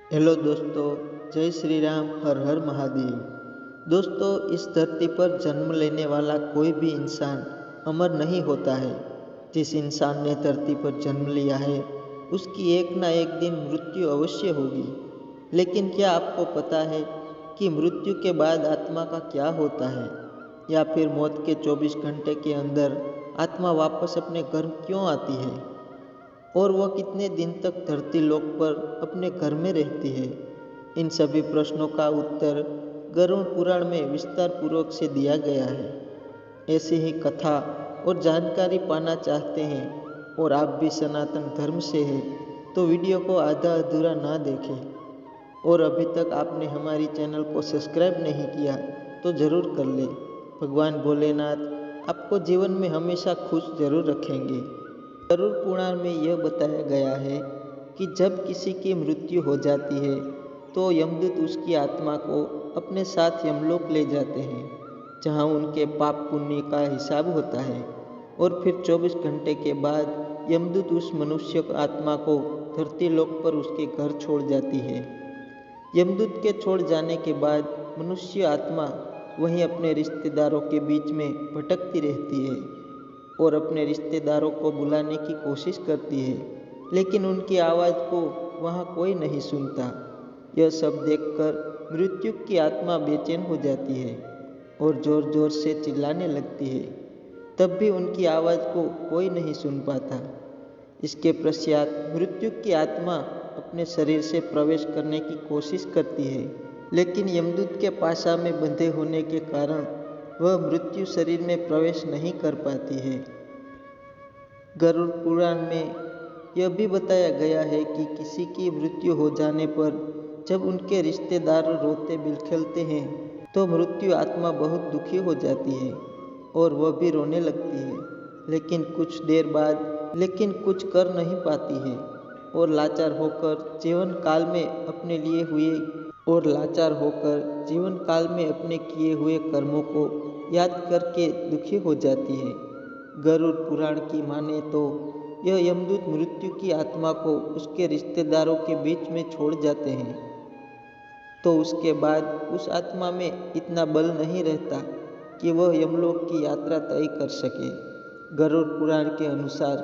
Hello दोस्तों, जय श्री राम, हर हर महादेव। दोस्तों, इस धरती पर जन्म लेने वाला कोई भी इंसान अमर नहीं होता है। जिस इंसान ने धरती पर जन्म लिया है उसकी एक ना एक दिन मृत्यु अवश्य होगी। लेकिन क्या आपको पता है कि मृत्यु के बाद आत्मा का क्या होता है, या फिर मौत के 24 घंटे के अंदर आत्मा वापस अपने घर क्यों आती है, और वह कितने दिन तक धरती लोक पर अपने घर में रहती है। इन सभी प्रश्नों का उत्तर गरुड़ पुराण में विस्तार पूर्वक से दिया गया है। ऐसी ही कथा और जानकारी पाना चाहते हैं और आप भी सनातन धर्म से हैं तो वीडियो को आधा अधूरा ना देखें। और अभी तक आपने हमारी चैनल को सब्सक्राइब नहीं किया तो ज़रूर कर ले। भगवान भोलेनाथ आपको जीवन में हमेशा खुश जरूर रखेंगे। गरुड़ पुराण में यह बताया गया है कि जब किसी की मृत्यु हो जाती है तो यमदूत उसकी आत्मा को अपने साथ यमलोक ले जाते हैं, जहां उनके पाप पुण्य का हिसाब होता है। और फिर 24 घंटे के बाद यमदूत उस मनुष्य आत्मा को धरती लोक पर उसके घर छोड़ जाती है। यमदूत के छोड़ जाने के बाद मनुष्य आत्मा वहीं अपने रिश्तेदारों के बीच में भटकती रहती है और अपने रिश्तेदारों को बुलाने की कोशिश करती है, लेकिन उनकी आवाज़ को वहाँ कोई नहीं सुनता। यह सब देखकर मृत्यु की आत्मा बेचैन हो जाती है और ज़ोर ज़ोर से चिल्लाने लगती है। तब भी उनकी आवाज़ को कोई नहीं सुन पाता। इसके पश्चात मृत्यु की आत्मा अपने शरीर से प्रवेश करने की कोशिश करती है, लेकिन यमदूत के पाशा में बंधे होने के कारण वह मृत्यु शरीर में प्रवेश नहीं कर पाती है। गरुड़ पुराण में यह भी बताया गया है कि किसी की मृत्यु हो जाने पर जब उनके रिश्तेदार रोते बिलखते हैं तो मृत्यु आत्मा बहुत दुखी हो जाती है और वह भी रोने लगती है, लेकिन कुछ कर नहीं पाती है और लाचार होकर जीवन काल में अपने किए हुए कर्मों को याद करके दुखी हो जाती है। गरुड़ पुराण की माने तो यह यमदूत मृत्यु की आत्मा को उसके रिश्तेदारों के बीच में छोड़ जाते हैं, तो उसके बाद उस आत्मा में इतना बल नहीं रहता कि वह यमलोक की यात्रा तय कर सके। गरुड़ पुराण के अनुसार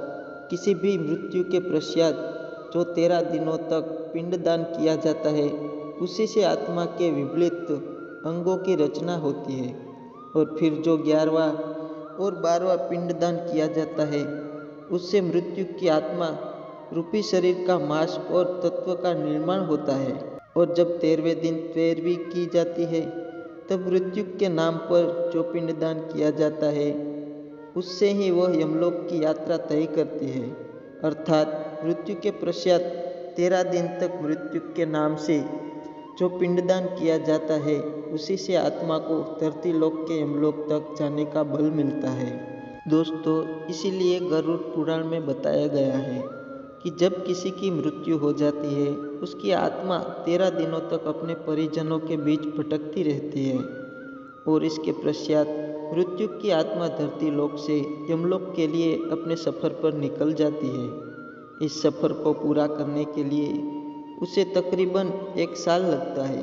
किसी भी मृत्यु के पश्चात जो 13 दिनों तक पिंडदान किया जाता है उसी से आत्मा के विपरीत अंगों की रचना होती है, और फिर जो 11वां और 12वां पिंडदान किया जाता है उससे मृत्यु की आत्मा रूपी शरीर का मांस और तत्व का निर्माण होता है। और जब 13वें दिन 13वीं की जाती है तब मृत्यु के नाम पर जो पिंडदान किया जाता है उससे ही वह यमलोक की यात्रा तय करती है। अर्थात मृत्यु के पश्चात 13 दिन तक मृत्यु के नाम से जो पिंडदान किया जाता है उसी से आत्मा को धरती लोक के यमलोक तक जाने का बल मिलता है। दोस्तों, इसीलिए गरुड़ पुराण में बताया गया है कि जब किसी की मृत्यु हो जाती है उसकी आत्मा 13 दिनों तक अपने परिजनों के बीच भटकती रहती है, और इसके पश्चात मृत्यु की आत्मा धरती लोक से यमलोक के लिए अपने सफ़र पर निकल जाती है। इस सफ़र को पूरा करने के लिए उसे तकरीबन 1 साल लगता है।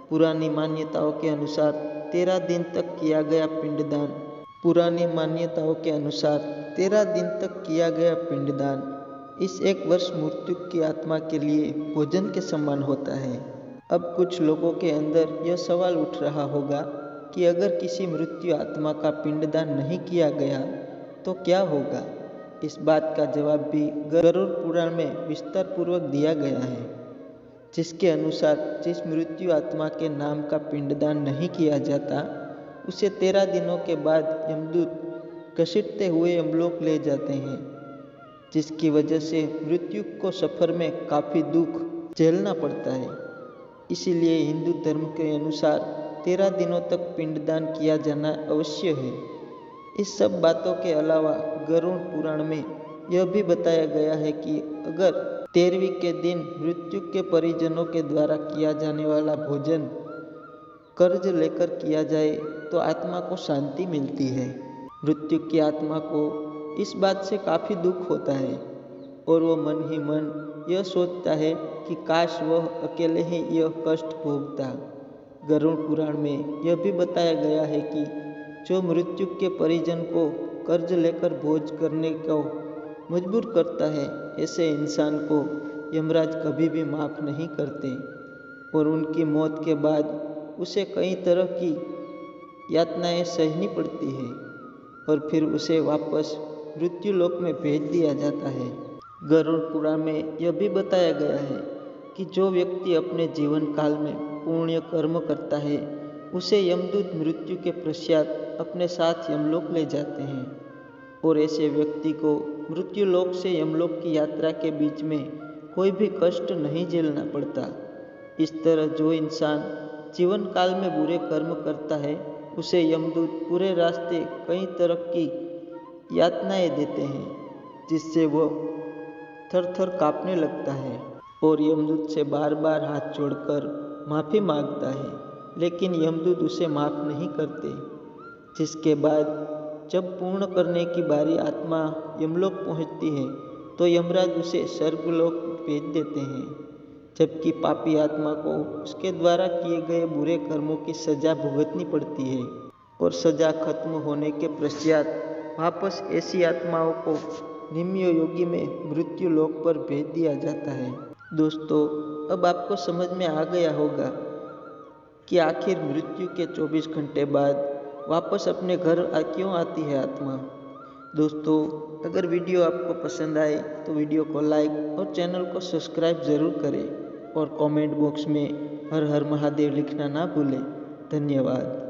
पुरानी मान्यताओं के अनुसार 13 दिन तक किया गया पिंडदान इस 1 वर्ष मृत्यु की आत्मा के लिए भोजन के समान होता है। अब कुछ लोगों के अंदर यह सवाल उठ रहा होगा कि अगर किसी मृत्यु आत्मा का पिंडदान नहीं किया गया तो क्या होगा। इस बात का जवाब भी गरुड़ पुराण में विस्तार पूर्वक दिया गया है, जिसके अनुसार जिस मृत्यु आत्मा के नाम का पिंडदान नहीं किया जाता उसे 13 दिनों के बाद यमदूत घसीटते हुए यमलोक ले जाते हैं, जिसकी वजह से मृत्यु को सफ़र में काफ़ी दुख झेलना पड़ता है। इसीलिए हिंदू धर्म के अनुसार 13 दिनों तक पिंडदान किया जाना अवश्य है। इस सब बातों के अलावा गरुड़ पुराण में यह भी बताया गया है कि अगर 13वीं के दिन मृत्यु के परिजनों के द्वारा किया जाने वाला भोजन कर्ज लेकर किया जाए तो आत्मा को शांति मिलती है। मृत्यु की आत्मा को इस बात से काफ़ी दुख होता है और वो मन ही मन यह सोचता है कि काश वह अकेले ही यह कष्ट भोगता। गरुड़ पुराण में यह भी बताया गया है कि जो मृत्यु के परिजन को कर्ज लेकर भोज करने को मजबूर करता है, ऐसे इंसान को यमराज कभी भी माफ़ नहीं करते और उनकी मौत के बाद उसे कई तरह की यातनाएं सहनी पड़ती है और फिर उसे वापस मृत्यु लोक में भेज दिया जाता है। गरुड़ पुराण में यह भी बताया गया है कि जो व्यक्ति अपने जीवन काल में पुण्य कर्म करता है, उसे यमदूत मृत्यु के पश्चात अपने साथ यमलोक ले जाते हैं और ऐसे व्यक्ति को मृत्यु लोक से यमलोक की यात्रा के बीच में कोई भी कष्ट नहीं झेलना पड़ता। इस तरह जो इंसान जीवन काल में बुरे कर्म करता है, उसे यमदूत पूरे रास्ते कई तरह की यातनाएं देते हैं, जिससे वह थर थर काँपने लगता है और यमदूत से बार बार हाथ जोड़कर माफ़ी मांगता है, लेकिन यमदूत उसे माफ़ नहीं करते। जिसके बाद जब पूर्ण करने की बारी आत्मा यमलोक पहुंचती है, तो यमराज उसे स्वर्गलोक भेज देते हैं, जबकि पापी आत्मा को उसके द्वारा किए गए बुरे कर्मों की सजा भुगतनी पड़ती है और सजा खत्म होने के पश्चात वापस ऐसी आत्माओं को निम्न योगी में मृत्यु लोक पर भेज दिया जाता है। दोस्तों, अब आपको समझ में आ गया होगा कि आखिर मृत्यु के 24 घंटे बाद वापस अपने घर क्यों आती है आत्मा। दोस्तों, अगर वीडियो आपको पसंद आए तो वीडियो को लाइक और चैनल को सब्सक्राइब ज़रूर करें और कमेंट बॉक्स में हर हर महादेव लिखना ना भूलें। धन्यवाद।